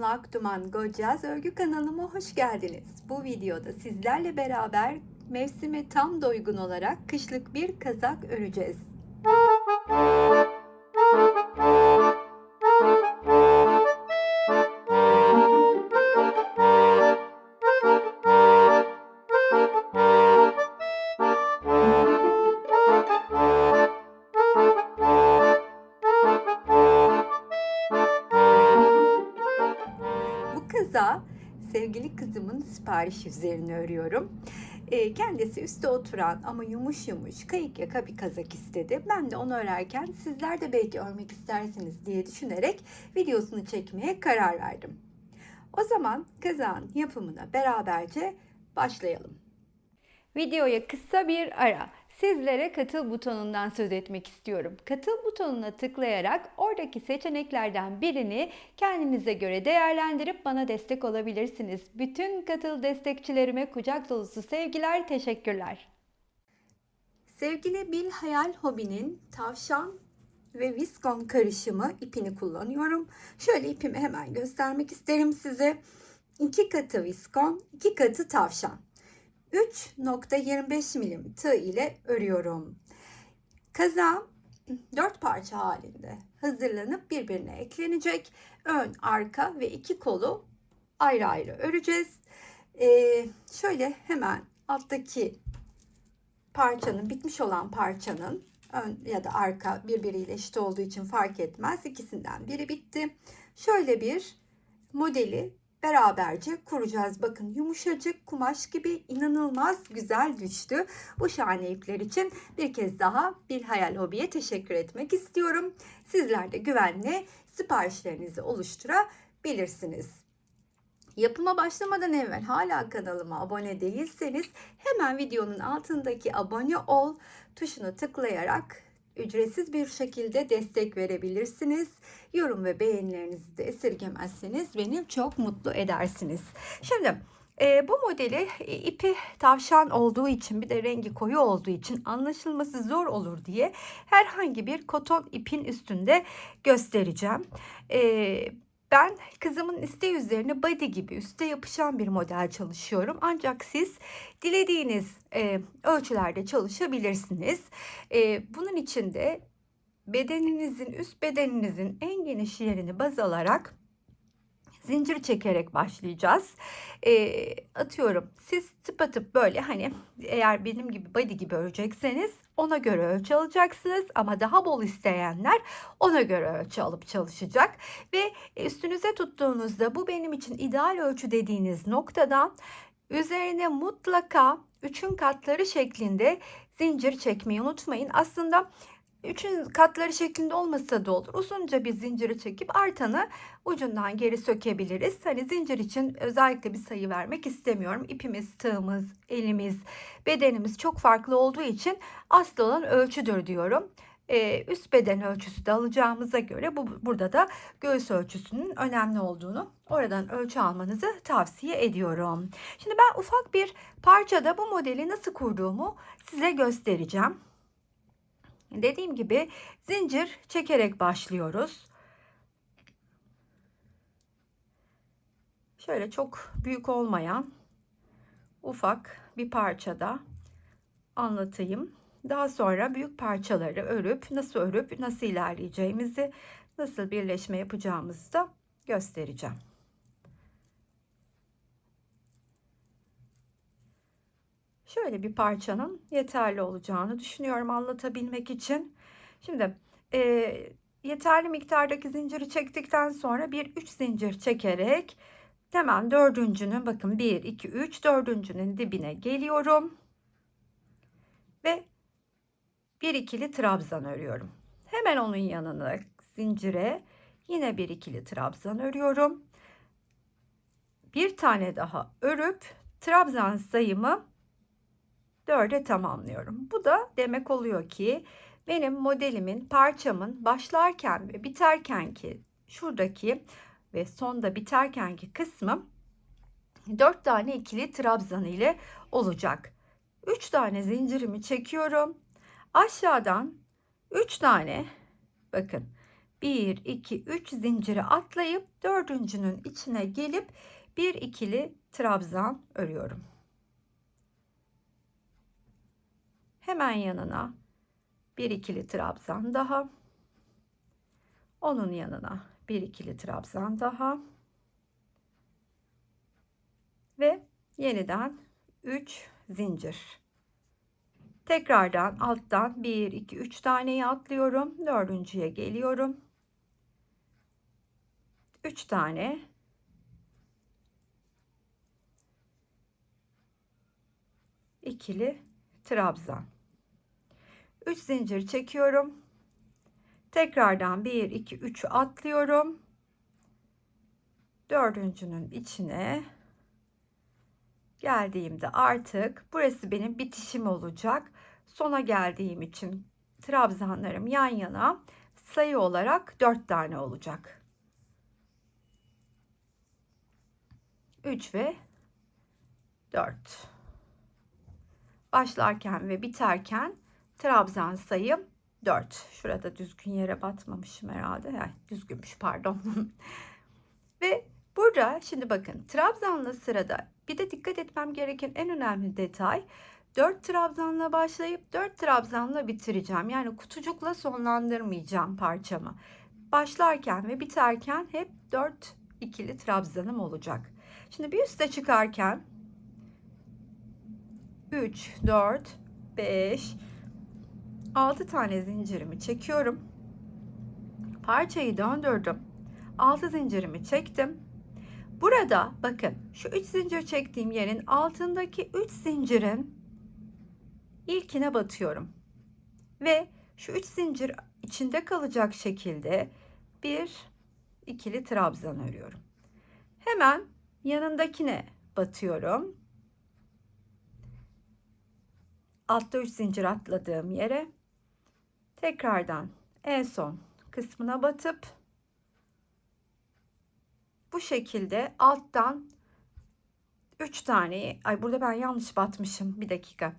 Damla Akduman Gocaz Örgü kanalıma hoş geldiniz. Bu videoda sizlerle beraber mevsime tam da uygun olarak kışlık bir kazak öreceğiz. Bu kazağı sevgili kızımın siparişi üzerine örüyorum. Kendisi üstte oturan ama yumuş yumuş kayık yaka bir kazak istedi. Ben de onu örerken sizler de belki örmek istersiniz diye düşünerek videosunu çekmeye karar verdim. O zaman kazağın yapımına beraberce başlayalım. Videoya kısa bir ara. Sizlere katıl butonundan söz etmek istiyorum. Katıl butonuna tıklayarak oradaki seçeneklerden birini kendinize göre değerlendirip bana destek olabilirsiniz. Bütün katıl destekçilerime kucak dolusu sevgiler, teşekkürler. Sevgili Bil Hayal Hobi'nin tavşan ve viskon karışımı ipini kullanıyorum. Şöyle ipimi hemen göstermek isterim size. 2 katı viskon, 2 katı tavşan. 3.25 milim tığ ile örüyorum. Kazağım 4 parça halinde hazırlanıp birbirine eklenecek. Ön, arka ve 2 kolu ayrı ayrı öreceğiz. Şöyle hemen alttaki parçanın, bitmiş olan parçanın ön ya da arka birbiriyle eşit olduğu için fark etmez. İkisinden biri bitti. Şöyle bir modeli beraberce kuracağız. Bakın yumuşacık kumaş gibi inanılmaz güzel düştü. Bu şahane ipler için bir kez daha Bil Hayal Hobi'ye teşekkür etmek istiyorum. Sizler de güvenle siparişlerinizi oluşturabilirsiniz. Yapıma başlamadan evvel hala kanalıma abone değilseniz hemen videonun altındaki abone ol tuşuna tıklayarak ücretsiz bir şekilde destek verebilirsiniz. Yorum ve beğenilerinizi de esirgemezseniz beni çok mutlu edersiniz. Şimdi bu modeli ipi tavşan olduğu için bir de rengi koyu olduğu için anlaşılması zor olur diye herhangi bir koton ipin üstünde göstereceğim. Ben kızımın isteği üzerine body gibi üste yapışan bir model çalışıyorum. Ancak siz dilediğiniz ölçülerde çalışabilirsiniz. Bunun için de üst bedeninizin en geniş yerini baz alarak zincir çekerek başlayacağız. Atıyorum siz tıpatıp böyle hani eğer benim gibi body gibi örecekseniz ona göre ölçü alacaksınız ama daha bol isteyenler ona göre ölçü alıp çalışacak ve üstünüze tuttuğunuzda bu benim için ideal ölçü dediğiniz noktadan üzerine mutlaka 3'ün katları şeklinde zincir çekmeyi unutmayın. Aslında 3'ün katları şeklinde olmasa da olur. Uzunca bir zinciri çekip artanı ucundan geri sökebiliriz. Hani zincir için özellikle bir sayı vermek istemiyorum. İpimiz, tığımız, elimiz, bedenimiz çok farklı olduğu için asıl olan ölçüdür diyorum. Üst beden ölçüsü de alacağımıza göre burada da göğüs ölçüsünün önemli olduğunu oradan ölçü almanızı tavsiye ediyorum. Şimdi ben ufak bir parçada bu modeli nasıl kurduğumu size göstereceğim. Dediğim gibi zincir çekerek başlıyoruz. Şöyle çok büyük olmayan ufak bir parçada anlatayım. Daha sonra büyük parçaları örüp nasıl ilerleyeceğimizi, nasıl birleşme yapacağımızı da göstereceğim. Şöyle bir parçanın yeterli olacağını düşünüyorum anlatabilmek için. Şimdi yeterli miktardaki zinciri çektikten sonra bir 3 zincir çekerek hemen dördüncünün bakın 1 2 3 dördüncünün dibine geliyorum ve bir ikili trabzan örüyorum. Hemen onun yanına zincire yine bir ikili trabzan örüyorum. Bir tane daha örüp trabzan sayımı 4'e tamamlıyorum. Bu da demek oluyor ki benim modelimin, parçamın başlarken ve biterken ki şuradaki ve sonda biterken ki kısmı 4 tane ikili trabzan ile olacak. 3 tane zincirimi çekiyorum. Aşağıdan 3 tane bakın 1, 2, 3 zinciri atlayıp dördüncünün içine gelip bir ikili trabzan örüyorum. Hemen yanına bir ikili trabzan daha. Onun yanına bir ikili trabzan daha. Ve yeniden 3 zincir. Tekrardan alttan 1, 2, 3 taneyi atlıyorum. Dördüncüye geliyorum. 3 tane. İkili trabzan. 3 zincir çekiyorum. Tekrardan 1, 2, 3'ü atlıyorum. Dördüncünün içine geldiğimde artık burası benim bitişim olacak. Sona geldiğim için trabzanlarım yan yana sayı olarak 4 tane olacak. 3 ve 4. Başlarken ve biterken trabzan sayım 4. Şurada düzgün yere batmamışım herhalde. Yani düzgünmüş, pardon. Ve burada şimdi bakın, trabzanla sırada bir de dikkat etmem gereken en önemli detay, 4 trabzanla başlayıp 4 trabzanla bitireceğim. Yani kutucukla sonlandırmayacağım parçamı. Başlarken ve biterken hep 4 ikili trabzanım olacak. Şimdi bir üste çıkarken 3, 4, 5, 6 tane zincirimi çekiyorum. Parçayı döndürdüm. 6 zincirimi çektim. Burada bakın, şu 3 zincir çektiğim yerin altındaki 3 zincirin ilkine batıyorum. Ve şu 3 zincir içinde kalacak şekilde bir ikili trabzan örüyorum. Hemen yanındakine batıyorum. Altta 3 zincir atladığım yere tekrardan en son kısmına batıp bu şekilde alttan 3 taneyi, ay burada ben yanlış batmışım, bir dakika.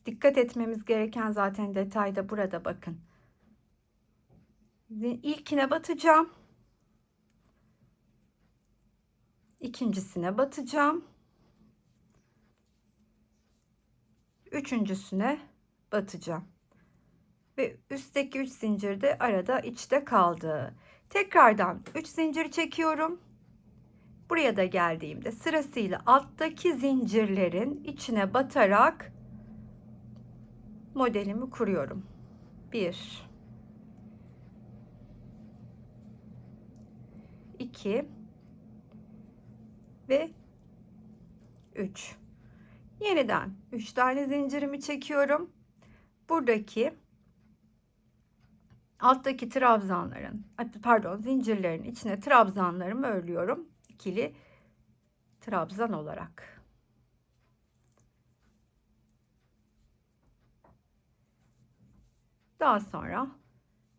Dikkat etmemiz gereken zaten detayda burada, bakın. İlkine batacağım. İkincisine batacağım. Üçüncüsüne batacağım. Ve üstteki 3 zincir de arada içte kaldı. Tekrardan 3 zincir çekiyorum. Buraya da geldiğimde sırasıyla alttaki zincirlerin içine batarak modelimi kuruyorum. 1, 2 ve 3. Yeniden 3 tane zincirimi çekiyorum. Buradaki alttaki trabzanların, pardon, zincirlerin içine trabzanlarımı örüyorum. İkili trabzan olarak. Daha sonra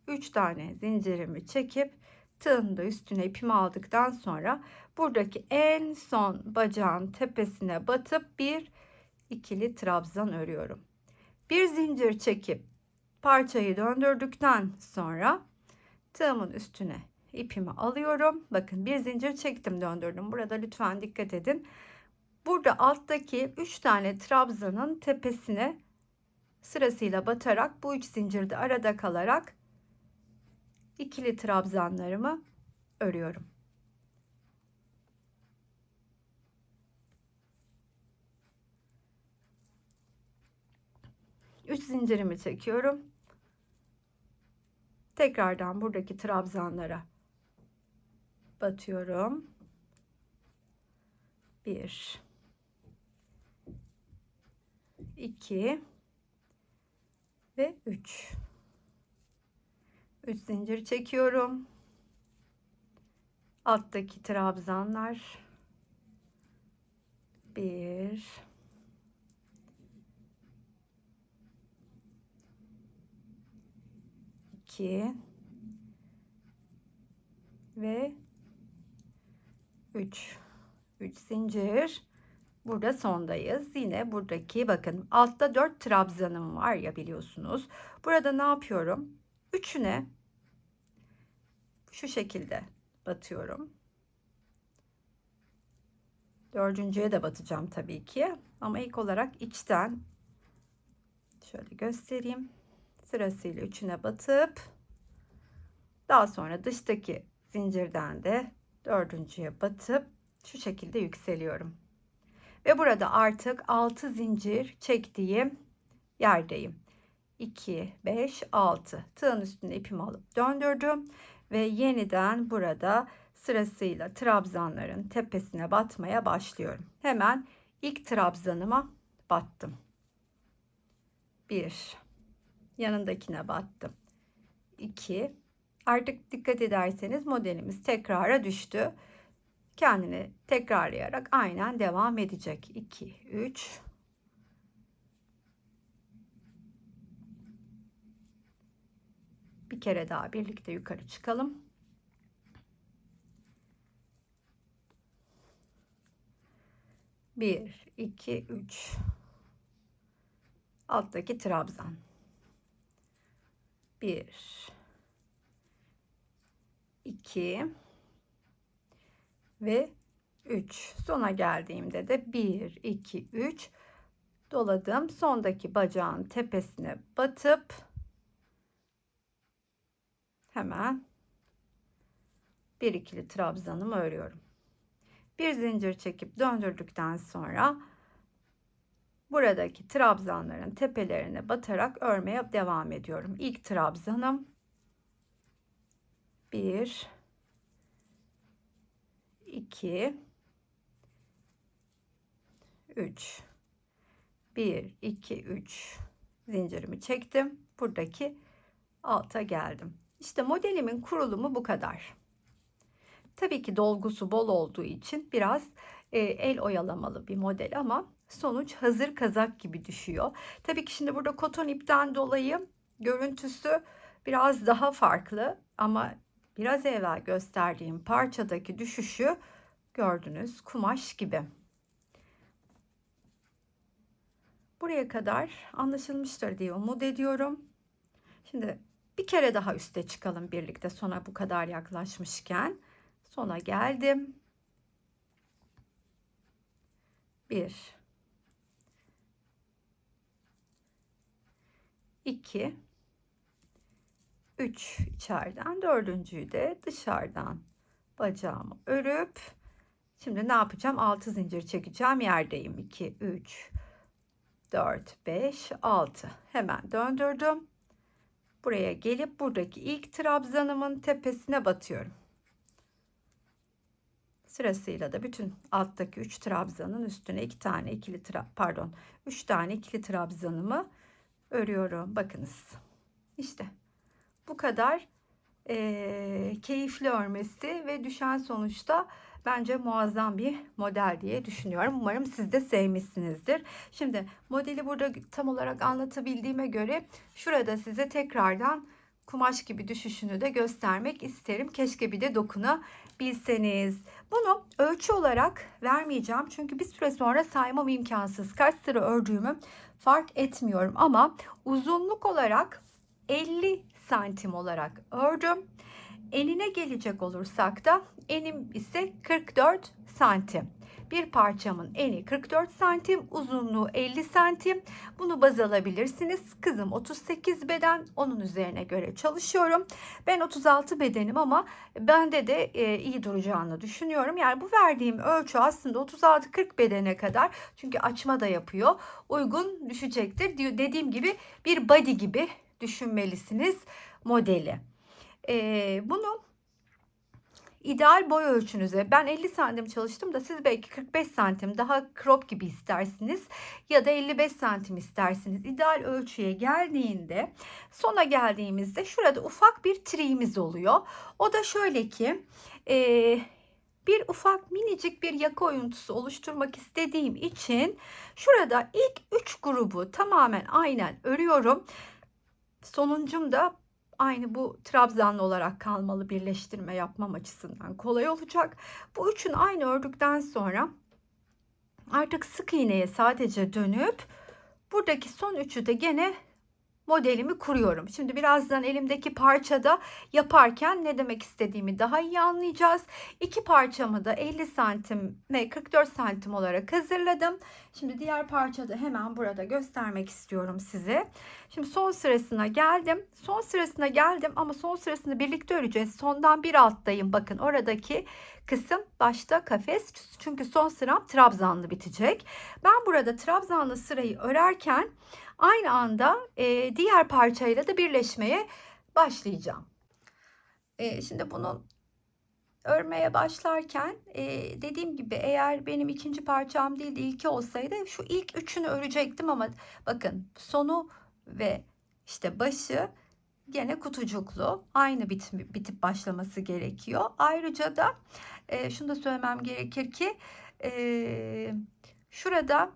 3 tane zincirimi çekip tığın da üstüne ipimi aldıktan sonra buradaki en son bacağın tepesine batıp bir ikili trabzan örüyorum. Bir zincir çekip parçayı döndürdükten sonra tığımın üstüne ipimi alıyorum. Bakın, bir zincir çektim, döndürdüm. Burada lütfen dikkat edin. Burada alttaki 3 tane trabzanın tepesine sırasıyla batarak bu 3 zincirde arada kalarak ikili trabzanlarımı örüyorum. Üç zincirimi çekiyorum. Tekrardan buradaki trabzanlara batıyorum. 1, 2 ve 3. 3 zincir çekiyorum. Alttaki trabzanlar 1, 2 ve 3. 3 zincir. Burada sondayız. Yine buradaki, bakın, altta 4 trabzanım var ya, biliyorsunuz. Burada ne yapıyorum? Üçüne şu şekilde batıyorum. Dördüncüye de batacağım tabii ki. Ama ilk olarak içten şöyle göstereyim. Sırasıyla üçüne batıp daha sonra dıştaki zincirden de dördüncüye batıp şu şekilde yükseliyorum. Ve burada artık 6 zincir çektiğim yerdeyim. 2, 5, 6. Tığın üstüne ipimi alıp döndürdüm. Ve yeniden burada sırasıyla trabzanların tepesine batmaya başlıyorum. Hemen ilk trabzanıma battım. 1. Yanındakine battım. 2. Artık dikkat ederseniz modelimiz tekrara düştü. Kendini tekrarlayarak aynen devam edecek. 2, 3. Bir kere daha birlikte yukarı çıkalım. Bir, iki, üç. Alttaki trabzan. Bir, iki ve 3. Sona geldiğimde de 1, 2, 3 doladım. Sondaki bacağın tepesine batıp hemen bir ikili trabzanımı örüyorum. Bir zincir çekip döndürdükten sonra buradaki trabzanların tepelerine batarak örmeye devam ediyorum. İlk trabzanım 1, 2, 3. 1, 2, 3 zincirimi çektim. Buradaki alta geldim. İşte modelimin kurulumu bu kadar. Tabii ki dolgusu bol olduğu için biraz el oyalamalı bir model ama sonuç hazır kazak gibi düşüyor. Tabii ki şimdi burada koton ipten dolayı görüntüsü biraz daha farklı ama biraz evvel gösterdiğim parçadaki düşüşü gördünüz, kumaş gibi. Buraya kadar anlaşılmıştır diye umut ediyorum. Şimdi bir kere daha üste çıkalım birlikte, sona bu kadar yaklaşmışken. Sona geldim. 1, 2, 3 içeriden, dördüncüyü de dışarıdan bacağımı örüp şimdi ne yapacağım? 6 zincir çekeceğim, yerdeyim. 2, 3, 4, 5, 6. Hemen döndürdüm. Buraya gelip buradaki ilk trabzanımın tepesine batıyorum. Sırasıyla da bütün alttaki 3 trabzanın üstüne 3 tane ikili trabzanımı örüyorum. Bakınız. İşte bu kadar keyifli örmesi ve düşen sonuçta bence muazzam bir model diye düşünüyorum. Umarım siz de sevmişsinizdir. Şimdi modeli burada tam olarak anlatabildiğime göre şurada size tekrardan kumaş gibi düşüşünü de göstermek isterim. Keşke bir de dokunabilseniz. Bunu ölçü olarak vermeyeceğim. Çünkü bir süre sonra saymam imkansız. Kaç sıra ördüğümü fark etmiyorum. Ama uzunluk olarak 50 santim olarak ördüm. Enine gelecek olursak da enim ise 44 santim. Bir parçamın eni 44 santim, uzunluğu 50 santim. Bunu baz alabilirsiniz. Kızım 38 beden, onun üzerine göre çalışıyorum. Ben 36 bedenim ama bende de iyi duracağını düşünüyorum. Yani bu verdiğim ölçü aslında 36-40 bedene kadar, çünkü açma da yapıyor, uygun düşecektir. Dediğim gibi bir body gibi düşünmelisiniz modeli. Bunu ideal boy ölçünüze, ben 50 santim çalıştım da siz belki 45 santim daha crop gibi istersiniz ya da 55 santim istersiniz. İdeal ölçüye geldiğinde, sona geldiğimizde şurada ufak bir triğimiz oluyor. O da şöyle ki bir ufak minicik bir yaka oyuntusu oluşturmak istediğim için şurada ilk 3 grubu tamamen aynen örüyorum. Sonuncum da aynı bu trabzanlı olarak kalmalı, birleştirme yapmam açısından kolay olacak. Bu üçün aynı ördükten sonra artık sık iğneye sadece dönüp buradaki son üçü de gene modelimi kuruyorum. Şimdi birazdan elimdeki parçada yaparken ne demek istediğimi daha iyi anlayacağız. İki parçamı da 50 santim ve 44 santim olarak hazırladım. Şimdi diğer parçada hemen burada göstermek istiyorum size. Şimdi son sırasına geldim. Son sırasına geldim ama son sırasını birlikte öreceğiz. Sondan bir alttayım. Bakın oradaki kısım başta kafes. Çünkü son sıram trabzanlı bitecek. Ben burada trabzanlı sırayı örerken aynı anda diğer parçayla da birleşmeye başlayacağım. Şimdi bunu örmeye başlarken dediğim gibi eğer benim ikinci parçam değil de ilki olsaydı şu ilk üçünü örecektim ama bakın sonu ve işte başı gene kutucuklu, aynı bitip başlaması gerekiyor. Ayrıca da şunu da söylemem gerekir ki şurada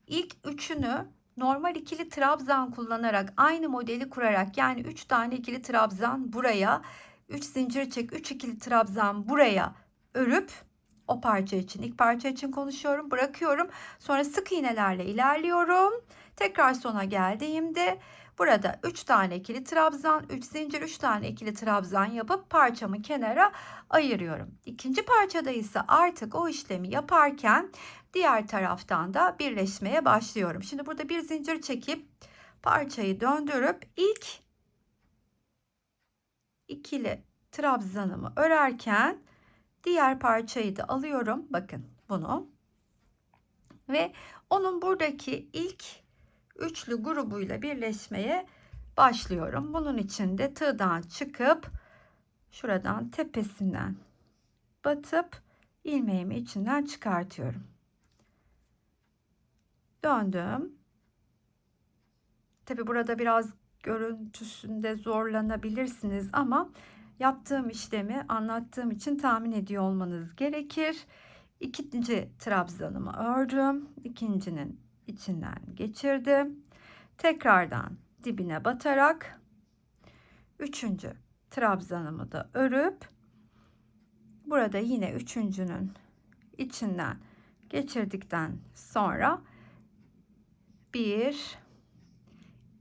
ilk üçünü normal ikili trabzan kullanarak aynı modeli kurarak, yani 3 tane ikili trabzan buraya, 3 zincir çek, 3 ikili trabzan buraya örüp, o parça için, ilk parça için konuşuyorum, bırakıyorum. Sonra sık iğnelerle ilerliyorum. Tekrar sona geldiğimde burada 3 tane ikili trabzan, 3 zincir, 3 tane ikili trabzan yapıp parçamı kenara ayırıyorum. İkinci parçada ise artık o işlemi yaparken diğer taraftan da birleşmeye başlıyorum. Şimdi burada bir zincir çekip parçayı döndürüp ilk ikili trabzanımı örerken diğer parçayı da alıyorum. Bakın bunu. Ve onun buradaki ilk üçlü grubuyla birleşmeye başlıyorum. Bunun için de tığdan çıkıp şuradan tepesinden batıp ilmeğimi içinden çıkartıyorum. Döndüm. Tabi burada biraz görüntüsünde zorlanabilirsiniz ama yaptığım işlemi anlattığım için tahmin ediyor olmanız gerekir. İkinci trabzanımı ördüm. İkincinin içinden geçirdim. Tekrardan dibine batarak üçüncü trabzanımı da örüp burada yine üçüncünün içinden geçirdikten sonra bir,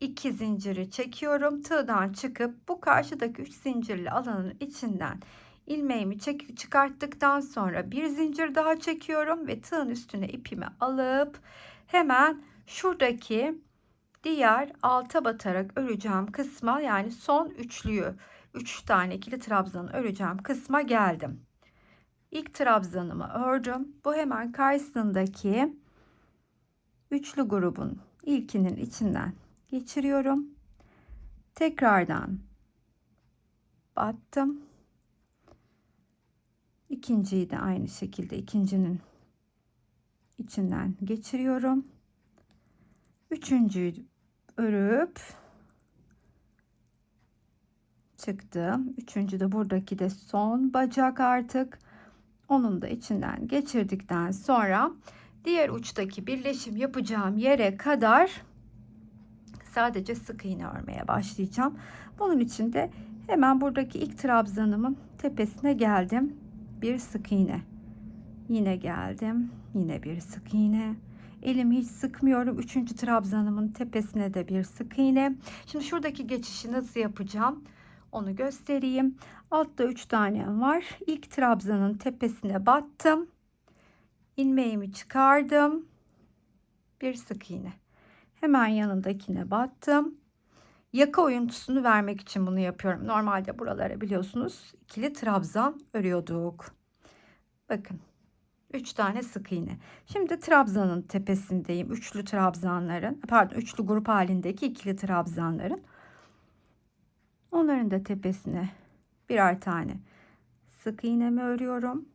2 zinciri çekiyorum. Tığdan çıkıp bu karşıdaki 3 zincirli alanın içinden ilmeğimi çıkarttıktan sonra bir zincir daha çekiyorum ve tığın üstüne ipimi alıp hemen şuradaki diğer alta batarak öreceğim kısma, yani son üçlüyü, 3 tane ikili trabzanı öreceğim kısma geldim. İlk trabzanımı ördüm. Bu hemen karşısındaki üçlü grubun ilkinin içinden geçiriyorum. Tekrardan battım. İkinciyi de aynı şekilde ikincinin içinden geçiriyorum. Üçüncüyü örüp çıktım. Üçüncü de buradaki de son bacak artık. Onun da içinden geçirdikten sonra diğer uçtaki birleşim yapacağım yere kadar sadece sık iğne örmeye başlayacağım. Bunun için de hemen buradaki ilk trabzanımın tepesine geldim. Bir sık iğne. Yine geldim. Yine bir sık iğne. Elimi hiç sıkmıyorum. Üçüncü trabzanımın tepesine de bir sık iğne. Şimdi şuradaki geçişi nasıl yapacağım onu göstereyim. Altta 3 tane var. İlk trabzanın tepesine battım. İlmeğimi çıkardım. Bir sık iğne. Hemen yanındakine battım. Yaka oyuntusunu vermek için bunu yapıyorum. Normalde buralara biliyorsunuz ikili trabzan örüyorduk. Bakın 3 tane sık iğne. Şimdi trabzanın tepesindeyim. Üçlü trabzanların, pardon, üçlü grup halindeki ikili trabzanların. Onların da tepesine birer tane sık iğnemi örüyorum.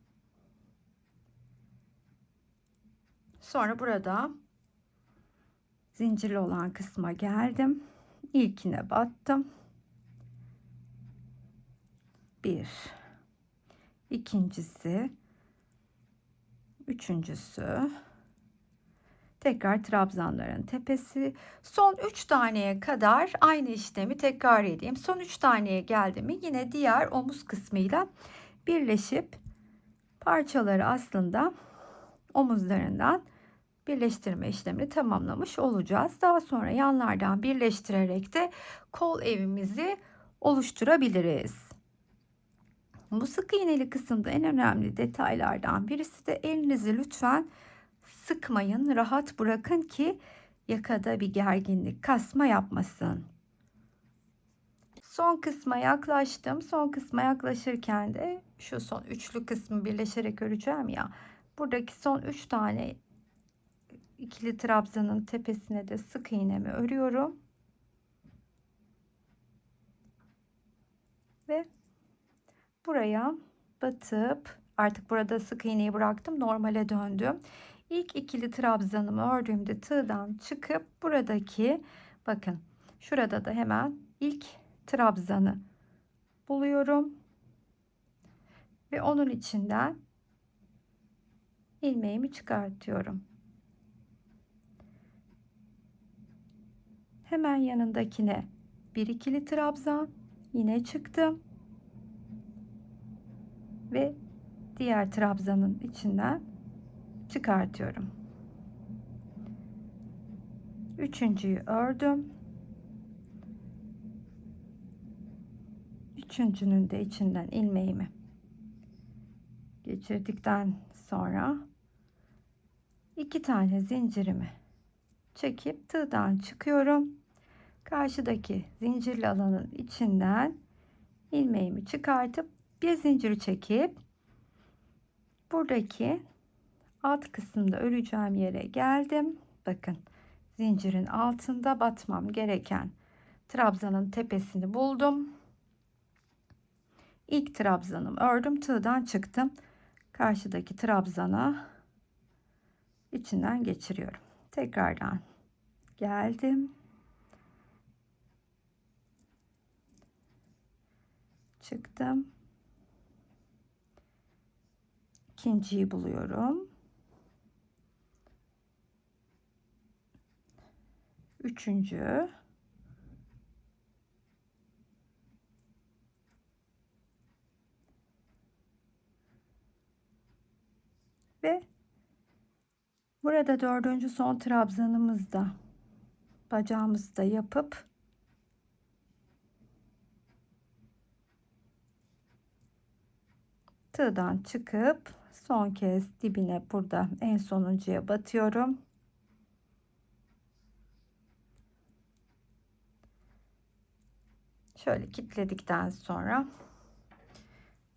Sonra burada zincirli olan kısma geldim. İlkine battım. Bir, ikincisi, üçüncüsü, tekrar trabzanların tepesi. Son 3 taneye kadar aynı işlemi tekrar edeyim. Son 3 taneye geldi mi yine diğer omuz kısmıyla birleşip parçaları aslında omuzlarından birleştirme işlemini tamamlamış olacağız. Daha sonra yanlardan birleştirerek de kol evimizi oluşturabiliriz. Bu sık iğneli kısımda en önemli detaylardan birisi de elinizi lütfen sıkmayın, rahat bırakın ki yakada bir gerginlik, kasma yapmasın. Son kısma yaklaştım. Son kısma yaklaşırken de şu son üçlü kısmı birleşerek öreceğim ya. Buradaki son 3 tane ikili trabzanın tepesine de sık iğnemi örüyorum. Ve buraya batıp artık burada sık iğneyi bıraktım, normale döndüm. İlk ikili trabzanımı ördüğümde tığdan çıkıp buradaki, bakın şurada da hemen ilk trabzanı buluyorum ve onun içinden ilmeğimi çıkartıyorum. Hemen yanındakine bir ikili trabzan, yine çıktım ve diğer trabzanın içinden çıkartıyorum. Üçüncüyü ördüm. Üçüncünün de içinden ilmeğimi geçirdikten sonra 2 tane zincirimi çekip tığdan çıkıyorum. Karşıdaki zincirli alanın içinden ilmeğimi çıkartıp bir zincir çekip buradaki alt kısımda öreceğim yere geldim. Bakın, zincirin altında batmam gereken trabzanın tepesini buldum. İlk trabzanımı ördüm, tığdan çıktım. Karşıdaki trabzana içinden geçiriyorum. Tekrardan geldim. Çıktım. İkinciyi buluyorum. Üçüncü. Ve burada dördüncü son trabzanımızda bacağımızı da yapıp tığdan çıkıp son kez dibine, burada en sonuncuya batıyorum. Şöyle kilitledikten sonra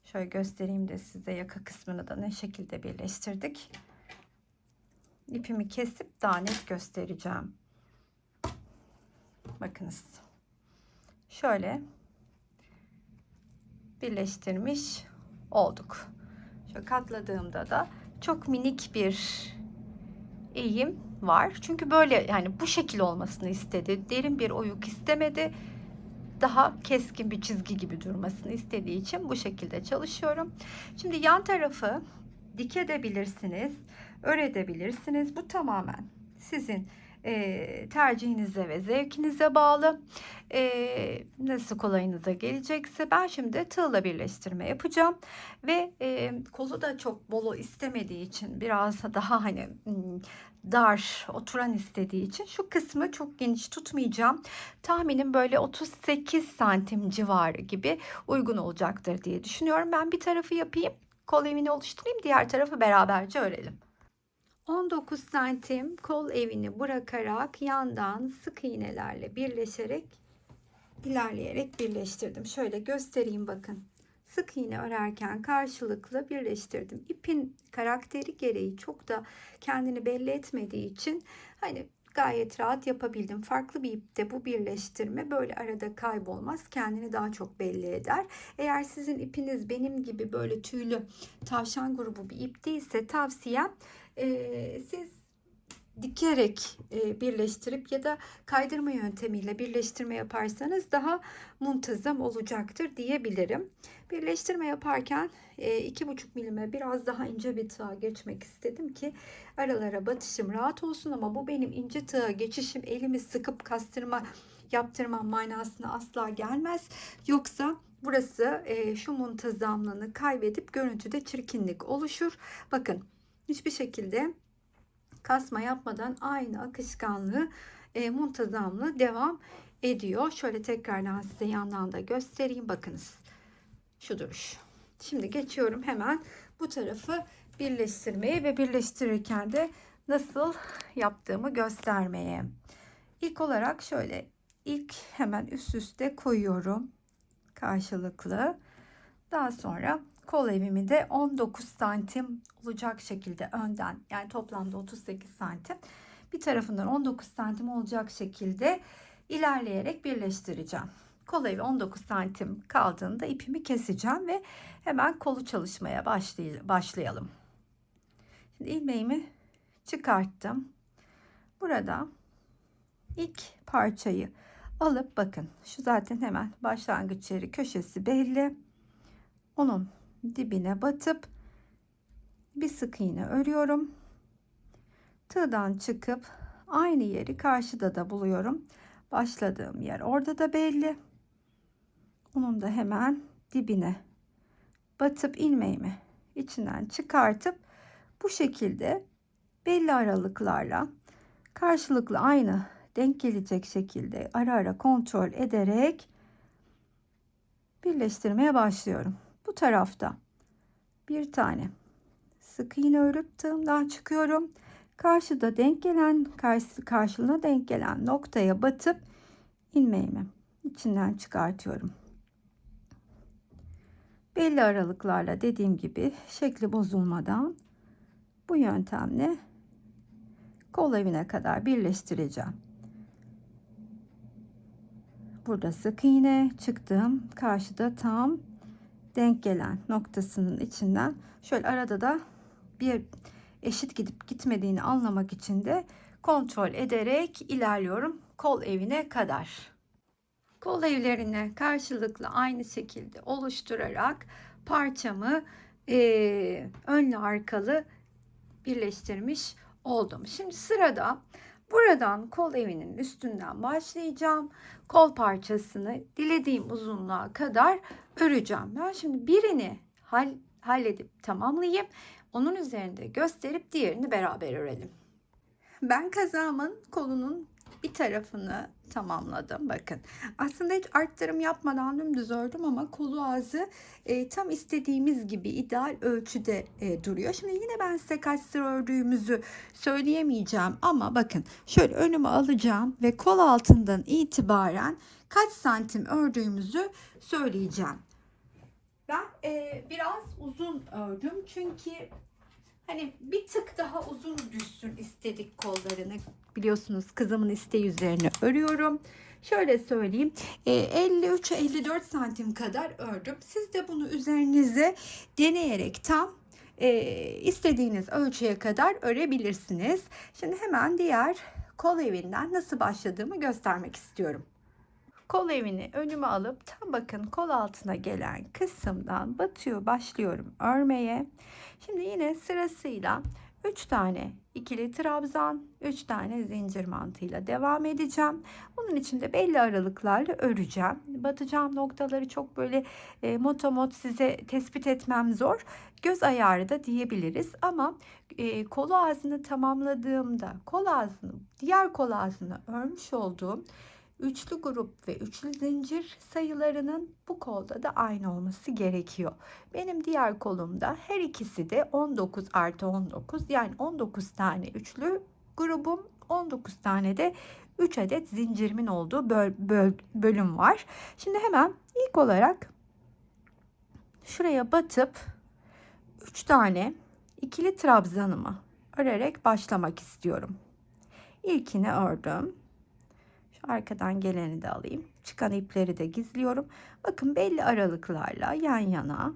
şöyle göstereyim de size yaka kısmını da ne şekilde birleştirdik. İpimi kesip daha net göstereceğim. Bakınız. Şöyle birleştirmiş olduk. Şöyle katladığımda da çok minik bir eğim var. Çünkü böyle, yani bu şekil olmasını istedi. Derin bir oyuk istemedi. Daha keskin bir çizgi gibi durmasını istediği için bu şekilde çalışıyorum. Şimdi yan tarafı dikebilirsiniz, örebilirsiniz. Bu tamamen sizin tercihinize ve zevkinize bağlı. Nasıl kolayınıza gelecekse. Ben şimdi tığla birleştirme yapacağım ve kolu da çok bolu istemediği için, biraz daha hani dar oturan istediği için şu kısmı çok geniş tutmayacağım. Tahminim böyle 38 santim civarı gibi uygun olacaktır diye düşünüyorum. Ben bir tarafı yapayım, kol evini oluşturayım, diğer tarafı beraberce örelim. 19 santim kol evini bırakarak yandan sık iğnelerle birleşerek ilerleyerek birleştirdim. Şöyle göstereyim, bakın. Sık iğne örerken karşılıklı birleştirdim. İpin karakteri gereği çok da kendini belli etmediği için hani gayet rahat yapabildim. Farklı bir ipte bu birleştirme böyle arada kaybolmaz. Kendini daha çok belli eder. Eğer sizin ipiniz benim gibi böyle tüylü tavşan grubu bir ip değilse, tavsiyem siz dikerek birleştirip ya da kaydırma yöntemiyle birleştirme yaparsanız daha muntazam olacaktır diyebilirim. Birleştirme yaparken 2,5 milime biraz daha ince bir tığa geçmek istedim ki aralara batışım rahat olsun, ama bu benim ince tığa geçişim elimi sıkıp yaptırmam manasına asla gelmez. Yoksa burası şu muntazamlığını kaybedip görüntüde çirkinlik oluşur. Bakın, hiçbir şekilde kasma yapmadan aynı akışkanlığı, muntazamlığı devam ediyor. Şöyle tekrardan size yandan da göstereyim. Bakınız şu duruş. Şimdi geçiyorum hemen bu tarafı birleştirmeye ve birleştirirken de nasıl yaptığımı göstermeye. İlk olarak şöyle hemen üst üste koyuyorum karşılıklı. Daha sonra kol evimi de 19 santim olacak şekilde önden, yani toplamda 38 santim, bir tarafından 19 santim olacak şekilde ilerleyerek birleştireceğim. Kol evi 19 santim kaldığında ipimi keseceğim ve hemen kolu çalışmaya başlayalım. Şimdi ilmeğimi çıkarttım. Burada ilk parçayı alıp, bakın şu zaten hemen başlangıç yeri, köşesi belli. Onun dibine batıp bir sık iğne örüyorum. Tığdan çıkıp aynı yeri karşıda da buluyorum. Başladığım yer orada da belli. Onun da hemen dibine batıp ilmeğimi içinden çıkartıp bu şekilde belli aralıklarla karşılıklı aynı denk gelecek şekilde ara ara kontrol ederek birleştirmeye başlıyorum. Bu tarafta bir tane sık iğne örüp tığımdan çıkıyorum. Karşıda denk gelen, karşılığına denk gelen noktaya batıp ilmeğimi içinden çıkartıyorum. Belli aralıklarla, dediğim gibi şekli bozulmadan bu yöntemle kol evine kadar birleştireceğim. Burada sık iğne çıktım. Karşıda tam denk gelen noktasının içinden şöyle arada da bir eşit gidip gitmediğini anlamak için de kontrol ederek ilerliyorum kol evine kadar. Kol evlerini karşılıklı aynı şekilde oluşturarak parçamı önlü arkalı birleştirmiş oldum. Şimdi sırada buradan kol evinin üstünden başlayacağım. Kol parçasını dilediğim uzunluğa kadar öreceğim. Ben şimdi birini halledip tamamlayayım. Onun üzerinde gösterip diğerini beraber örelim. Ben kazağımın kolunun bir tarafını tamamladım. Bakın, aslında hiç arttırım yapmadan dümdüz ördüm ama kolu ağzı tam istediğimiz gibi ideal ölçüde duruyor. Şimdi yine ben size kaç sıra ördüğümüzü söyleyemeyeceğim ama bakın şöyle önüme alacağım ve kol altından itibaren kaç santim ördüğümüzü söyleyeceğim. Ben biraz uzun ördüm çünkü hani bir tık daha uzun düşsün istedik kollarını. Biliyorsunuz kızımın isteği üzerine örüyorum. Şöyle söyleyeyim, 53-54 santim kadar ördüm. Siz de bunu üzerinize deneyerek tam istediğiniz ölçüye kadar örebilirsiniz. Şimdi hemen diğer kol evinden nasıl başladığımı göstermek istiyorum. Kol evini önüme alıp tam bakın kol altına gelen kısımdan başlıyorum örmeye. Şimdi yine sırasıyla 3 tane ikili trabzan, 3 tane zincir mantığıyla devam edeceğim. Bunun için de belli aralıklarla öreceğim. Batacağım noktaları çok böyle motomot size tespit etmem zor. Göz ayarı da diyebiliriz ama kol ağzını tamamladığımda diğer kol ağzını örmüş olduğum üçlü grup ve üçlü zincir sayılarının bu kolda da aynı olması gerekiyor. Benim diğer kolumda her ikisi de 19 artı 19, yani 19 tane üçlü grubum, 19 tane de 3 adet zincirimin olduğu bölüm var. Şimdi hemen ilk olarak şuraya batıp 3 tane ikili trabzanımı örerek başlamak istiyorum. İlkini ördüm. Arkadan geleni de alayım. Çıkan ipleri de gizliyorum. Bakın belli aralıklarla yan yana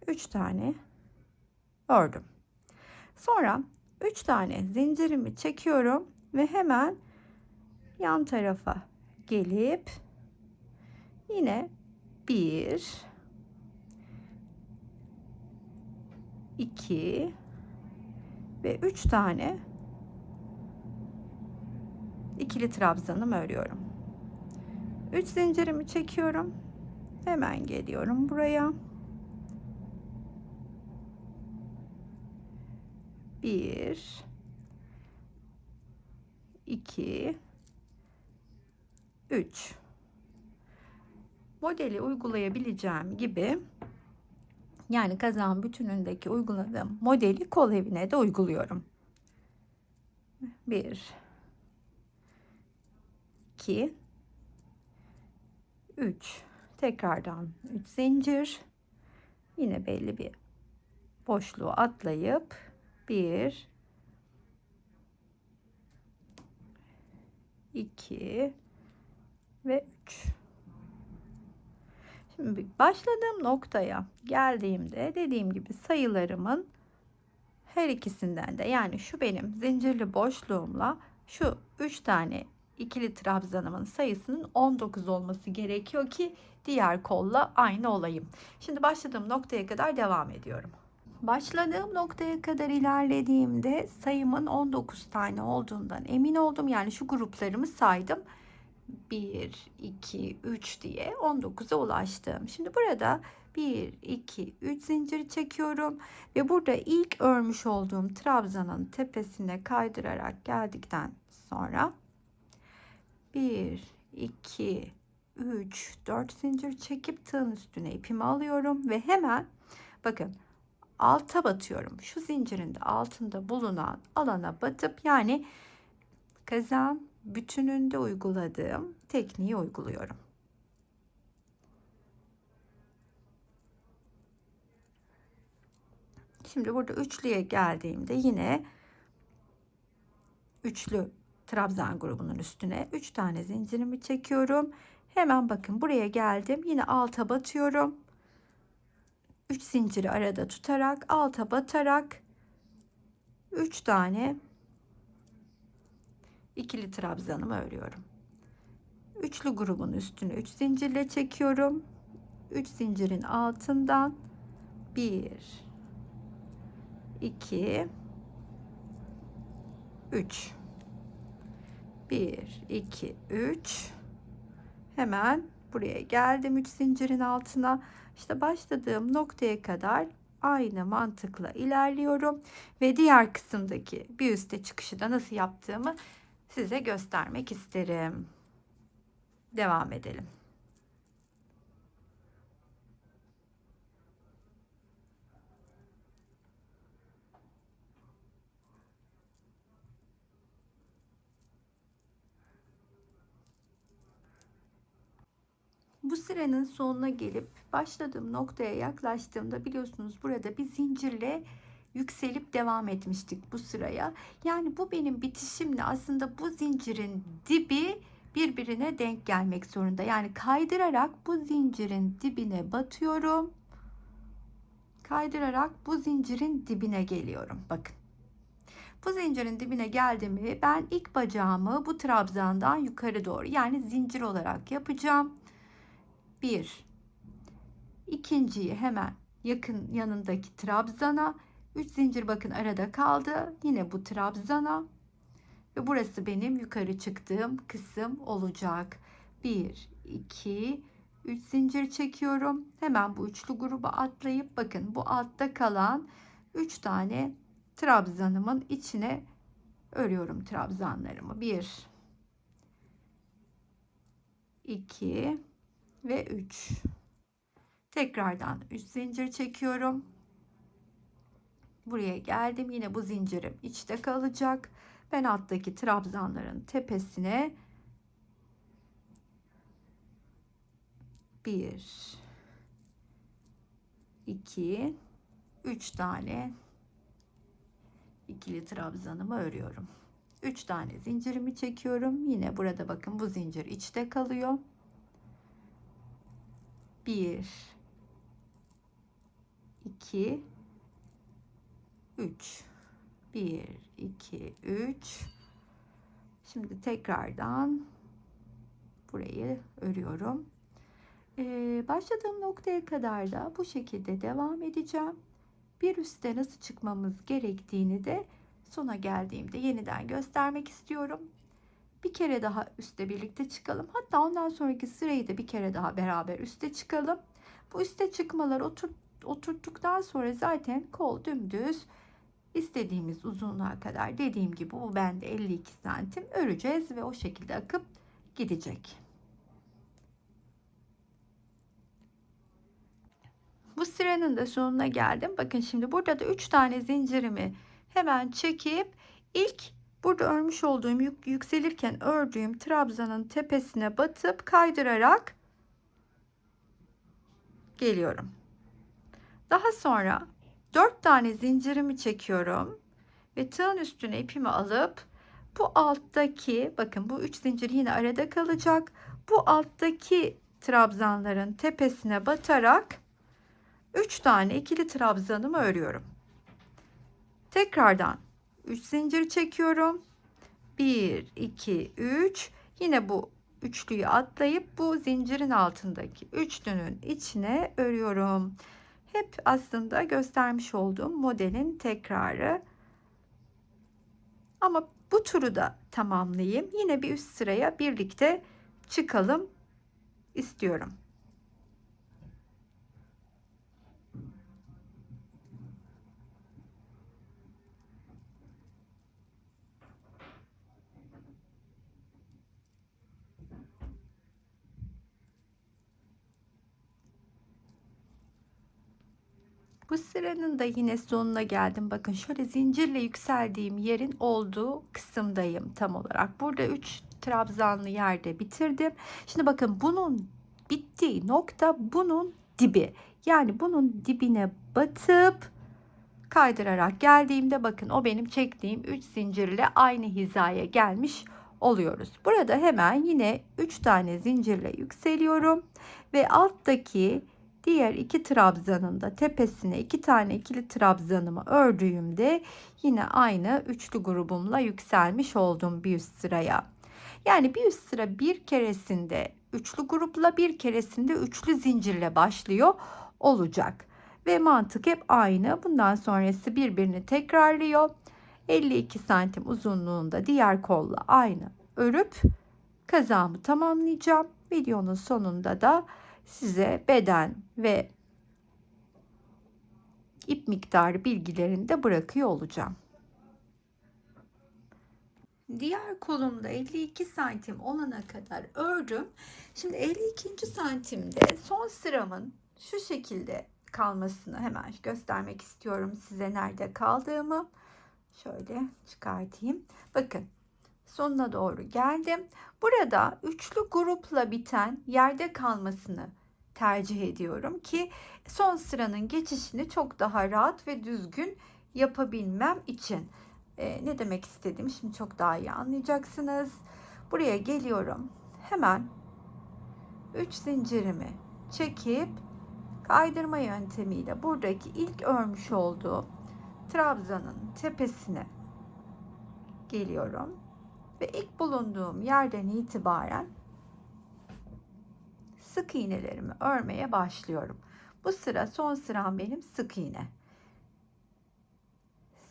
3 tane ördüm. Sonra 3 tane zincirimi çekiyorum ve hemen yan tarafa gelip yine 1 2 ve 3 tane ikili trabzanımı örüyorum. 3 zincirimi çekiyorum. Hemen geliyorum buraya. 1 2 3. Modeli uygulayabileceğim gibi, yani kazağın bütünündeki uyguladığım modeli kol evine de uyguluyorum. 1 2 3. Tekrardan 3 zincir. Yine belli bir boşluğu atlayıp 1 2 ve 3. Şimdi başladığım noktaya geldiğimde dediğim gibi sayılarımın her ikisinden de, yani şu benim zincirli boşluğumla şu 3 tane ikili trabzanımın sayısının 19 olması gerekiyor ki diğer kolla aynı olayım. Şimdi başladığım noktaya kadar devam ediyorum. Başladığım noktaya kadar ilerlediğimde sayımın 19 tane olduğundan emin oldum. Yani şu gruplarımı saydım. 1, 2, 3 diye 19'a ulaştım. Şimdi burada 1, 2, 3 zincir çekiyorum ve burada ilk örmüş olduğum trabzanın tepesine kaydırarak geldikten sonra 1, 2, 3, 4 zincir çekip tığın üstüne ipimi alıyorum ve hemen bakın alta batıyorum. Şu zincirin de altında bulunan alana batıp, yani kazağın bütününde uyguladığım tekniği uyguluyorum. Şimdi burada üçlüye geldiğimde yine üçlü trabzan grubunun üstüne 3 tane zincirimi çekiyorum. Hemen bakın buraya geldim. Yine alta batıyorum. 3 zinciri arada tutarak alta batarak 3 tane ikili trabzanımı örüyorum. Üçlü grubun üstüne 3 zincirle çekiyorum. 3 zincirin altından 1 2 3 1 2 3. Hemen buraya geldim 3 zincirin altına. İşte başladığım noktaya kadar aynı mantıkla ilerliyorum ve diğer kısımdaki bir üste çıkışı da nasıl yaptığımı size göstermek isterim. Devam edelim. Bu sıranın sonuna gelip başladığım noktaya yaklaştığımda biliyorsunuz burada bir zincirle yükselip devam etmiştik bu sıraya. Yani bu benim bitişimle aslında bu zincirin dibi birbirine denk gelmek zorunda. Yani kaydırarak bu zincirin dibine batıyorum. Kaydırarak bu zincirin dibine geliyorum. Bakın. Bu zincirin dibine geldiğimi ben ilk bacağımı bu trabzandan yukarı doğru, yani zincir olarak yapacağım. 1, ikinciyi hemen yakın yanındaki trabzana 3 zincir, bakın arada kaldı. Yine bu trabzana ve burası benim yukarı çıktığım kısım olacak. 1, 2, 3 zincir çekiyorum. Hemen bu üçlü gruba atlayıp bakın bu altta kalan 3 tane trabzanımın içine örüyorum trabzanlarımı. 1, 2 ve 3. Tekrardan 3 zincir çekiyorum. Buraya geldim. Yine bu zincirim içte kalacak. Ben alttaki trabzanların tepesine 1, 2, 3 tane ikili trabzanımı örüyorum. 3 tane zincirimi çekiyorum. Yine burada bakın bu zincir içte kalıyor. 1, 2, 3. 1, 2, 3. Şimdi tekrardan burayı örüyorum. Başladığım noktaya kadar da bu şekilde devam edeceğim. Bir üste nasıl çıkmamız gerektiğini de sona geldiğimde yeniden göstermek istiyorum. Bir kere daha üste birlikte çıkalım. Hatta ondan sonraki sırayı da bir kere daha beraber üste çıkalım. Bu üste çıkmalar oturttuktan sonra zaten kol dümdüz istediğimiz uzunluğa kadar, dediğim gibi bu bende 52 santim öreceğiz ve o şekilde akıp gidecek. Bu sıranın da sonuna geldim. Bakın şimdi burada da 3 tane zincirimi hemen çekip ilk burada örmüş olduğum yükselirken ördüğüm trabzanın tepesine batıp kaydırarak geliyorum. Daha sonra 4 tane zincirimi çekiyorum ve tığın üstüne ipimi alıp bu alttaki, bakın bu 3 zincir yine arada kalacak. Bu alttaki trabzanların tepesine batarak 3 tane ikili trabzanımı örüyorum. Tekrardan 3 zincir çekiyorum. 1 2 3, yine bu üçlüyü atlayıp bu zincirin altındaki üçlünün içine örüyorum. Hep aslında göstermiş olduğum modelin tekrarı. Ama bu turu da tamamlayayım. Yine bir üst sıraya birlikte çıkalım istiyorum. Bu sıranın da yine sonuna geldim. Bakın şöyle zincirle yükseldiğim yerin olduğu kısımdayım tam olarak. Burada 3 trabzanlı yerde bitirdim. Şimdi bakın bunun bittiği nokta bunun dibi. Yani bunun dibine batıp kaydırarak geldiğimde bakın o benim çektiğim 3 zincirle aynı hizaya gelmiş oluyoruz. Burada hemen yine 3 tane zincirle yükseliyorum ve alttaki diğer iki trabzanın da tepesine 2 tane ikili trabzanımı ördüğümde yine aynı üçlü grubumla yükselmiş oldum bir üst sıraya. Yani bir üst sıra bir keresinde üçlü grupla, bir keresinde üçlü zincirle başlıyor olacak. Ve mantık hep aynı. Bundan sonrası birbirini tekrarlıyor. 52 santim uzunluğunda diğer kolla aynı örüp kazağımı tamamlayacağım. Videonun sonunda da size beden ve ip miktarı bilgilerini de bırakıyor olacağım. Diğer kolumda 52 santim olana kadar ördüm. Şimdi 52. santimde son sıramın şu şekilde kalmasını hemen göstermek istiyorum size nerede kaldığımı. Şöyle çıkartayım. Bakın sonuna doğru geldim. Burada üçlü grupla biten yerde kalmasını tercih ediyorum ki son sıranın geçişini çok daha rahat ve düzgün yapabilmem için. Ne demek istediğimi şimdi çok daha iyi anlayacaksınız. Buraya geliyorum. Hemen 3 zincirimi çekip kaydırma yöntemiyle buradaki ilk örmüş olduğum trabzanın tepesine geliyorum ve ilk bulunduğum yerden itibaren sık iğnelerimi örmeye başlıyorum. Bu sıra son sıram benim sık iğne.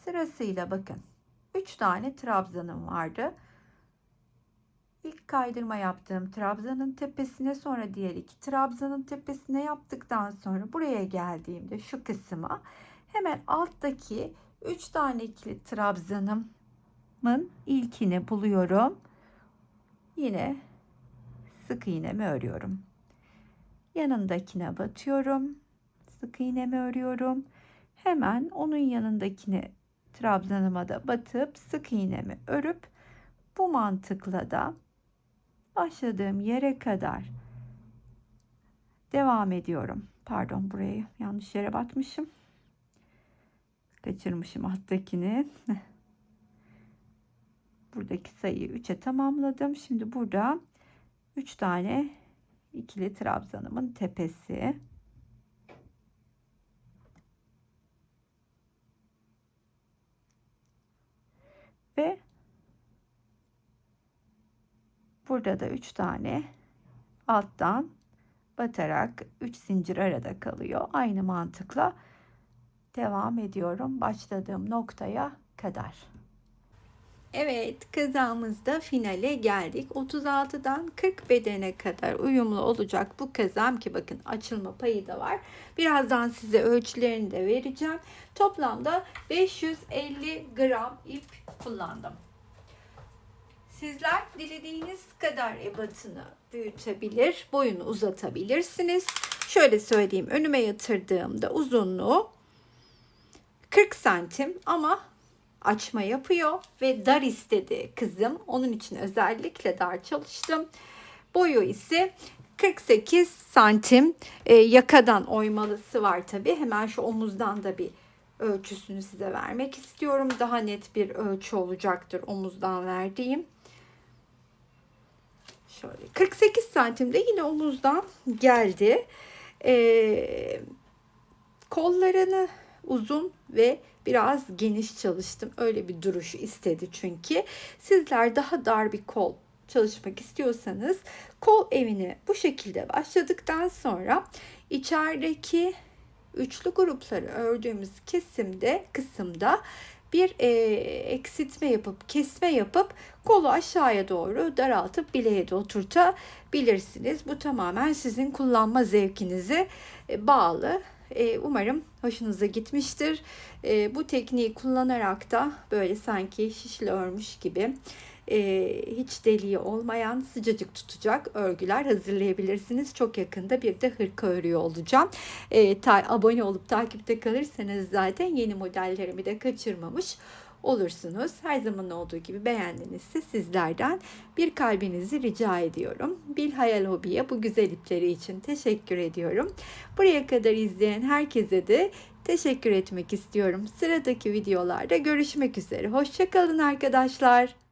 Sırasıyla bakın 3 tane trabzanım vardı. İlk kaydırma yaptığım trabzanın tepesine, sonra diğer iki trabzanın tepesine yaptıktan sonra buraya geldiğimde şu kısma hemen alttaki 3 tane ikili trabzanımın ilkini buluyorum. Yine sık iğnemi örüyorum. Yanındakine batıyorum. Sık iğnemi örüyorum. Hemen onun yanındakine trabzanıma da batıp sık iğnemi örüp bu mantıkla da başladığım yere kadar devam ediyorum. Pardon, burayı yanlış yere batmışım. Kaçırmışım alttakini. Buradaki sayıyı 3'e tamamladım. Şimdi burada 3 tane ikili trabzanımın tepesi. Ve burada da 3 tane alttan batarak 3 zincir arada kalıyor. Aynı mantıkla devam ediyorum başladığım noktaya kadar. Evet, kazağımızda finale geldik. 36'dan 40 bedene kadar uyumlu olacak bu kazağım ki bakın açılma payı da var. Birazdan size ölçülerini de vereceğim. Toplamda 550 gram ip kullandım. Sizler dilediğiniz kadar ebatını büyütebilir, boyunu uzatabilirsiniz. Şöyle söyleyeyim, önüme yatırdığımda uzunluğu 40 santim ama açma yapıyor ve dar istedi kızım. Onun için özellikle dar çalıştım. Boyu ise 48 santim. Yakadan oymalısı var tabi. Hemen şu omuzdan da bir ölçüsünü size vermek istiyorum. Daha net bir ölçü olacaktır omuzdan verdiğim. Şöyle 48 santimde yine omuzdan geldi. Kollarını uzun ve biraz geniş çalıştım. Öyle bir duruşu istedi çünkü. Sizler daha dar bir kol çalışmak istiyorsanız kol evini bu şekilde başladıktan sonra içerideki üçlü grupları ördüğümüz kısımda bir eksiltme yapıp kesme yapıp kolu aşağıya doğru daraltıp bileğe de oturtabilirsiniz. Bu tamamen sizin kullanma zevkinize bağlı. Umarım hoşunuza gitmiştir. Bu tekniği kullanarak da böyle sanki şişle örmüş gibi hiç deliği olmayan sıcacık tutacak örgüler hazırlayabilirsiniz. Çok yakında bir de hırka örüyor olacağım. Abone olup takipte kalırsanız zaten yeni modellerimi de kaçırmamış olursunuz. Her zaman olduğu gibi beğendinizse sizlerden bir kalbinizi rica ediyorum. Bilhayal Hobi'ye bu güzel ipleri için teşekkür ediyorum. Buraya kadar izleyen herkese de teşekkür etmek istiyorum. Sıradaki videolarda görüşmek üzere. Hoşça kalın arkadaşlar.